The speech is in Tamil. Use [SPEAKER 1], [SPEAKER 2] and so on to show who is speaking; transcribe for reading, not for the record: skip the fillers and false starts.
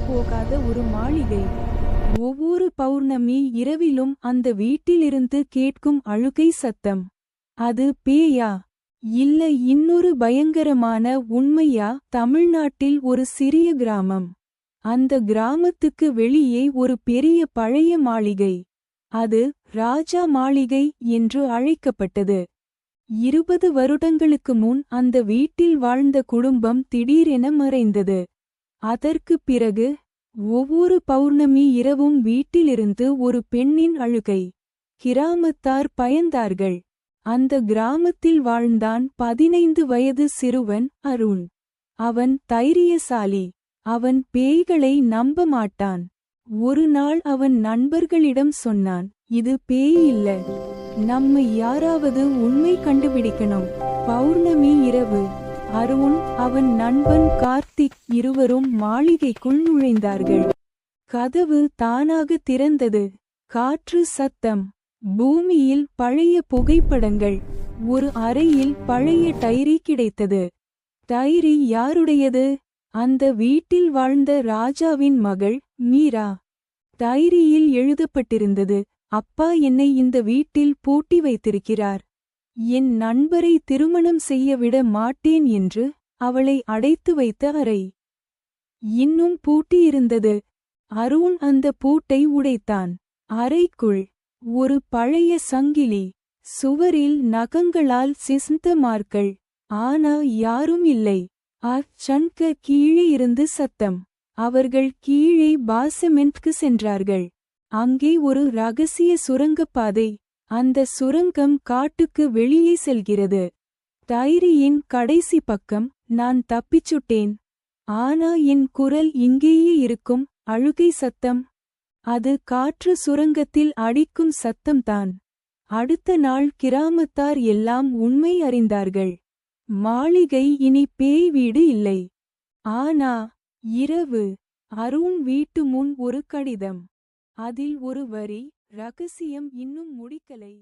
[SPEAKER 1] போகாத ஒரு மாளிகை. ஒவ்வொரு பௌர்ணமி இரவிலும் அந்த வீட்டிலிருந்து கேட்கும் அழுகை சத்தம். அது பேயா, இல்ல இன்னொரு பயங்கரமான உண்மையா? தமிழ்நாட்டில் ஒரு சிறிய கிராமம். அந்த கிராமத்துக்கு வெளியே ஒரு பெரிய பழைய மாளிகை. அது ராஜா மாளிகை என்று அழைக்கப்பட்டது. 20 வருடங்களுக்கு முன் அந்த வீட்டில் வாழ்ந்த குடும்பம் திடீரென மறைந்தது. அதற்குப் பிறகு ஒவ்வொரு பௌர்ணமி இரவும் வீட்டிலிருந்து ஒரு பெண்ணின் அழுகை. கிராமத்தார் பயந்தார்கள். அந்த கிராமத்தில் வாழ்ந்தான் 15 வயது சிறுவன் அருண். அவன் தைரியசாலி. அவன் பேய்களை நம்ப மாட்டான். ஒரு நாள் அவன் நண்பர்களிடம் சொன்னான், இது பேய் இல்ல, நம்ம யாராவது உண்மை கண்டுபிடிக்கணும். பௌர்ணமி இரவு அருண் அவன் நண்பன் கார்த்திக் இருவரும் மாளிகைக்குள் நுழைந்தார்கள். கதவு தானாக திறந்தது. காற்று சத்தம். பூமியில் பழைய புகைப்படங்கள். ஒரு அறையில் பழைய டைரி கிடைத்தது. டைரி யாருடையது? அந்த வீட்டில் வாழ்ந்த ராஜாவின் மகள் மீரா. டைரியில் எழுதப்பட்டிருந்தது, அப்பா என்னை இந்த வீட்டில் பூட்டி வைத்திருக்கிறார். என் நண்பரை திருமணம் செய்ய விட மாட்டேன் என்று. அவளை அடைத்து வைத்த அறை இன்னும் பூட்டியிருந்தது. அருண் அந்த பூட்டை உடைத்தான். அறைக்குள் ஒரு பழைய சங்கிலி. சுவரில் நகங்களால் சிஸ்ந்த மார்கள். ஆனா யாரும் இல்லை. சன்க கீழே இருந்து சத்தம். அவர்கள் கீழே பாசமென்ட்க்கு சென்றார்கள். அங்கே ஒரு ரகசிய சுரங்கப்பாதை. அந்த சுரங்கம் காட்டுக்கு வெளியே செல்கிறது. டைரியின் கடைசி பக்கம், நான் தப்பிச்சுட்டேன். ஆனா என் குரல் இங்கேயே இருக்கும். அழுகை சத்தம். அது காற்று சுரங்கத்தில் அடிக்கும் சத்தம்தான். அடுத்த நாள் கிராமத்தார் எல்லாம் உண்மை அறிந்தார்கள். மாளிகை இனி பேய் வீடு இல்லை. ஆனா இரவு அருண் வீட்டு முன் ஒரு கடிதம். அதில் ஒரு வரி, ரகசியம் இன்னும் முடிக்கலை.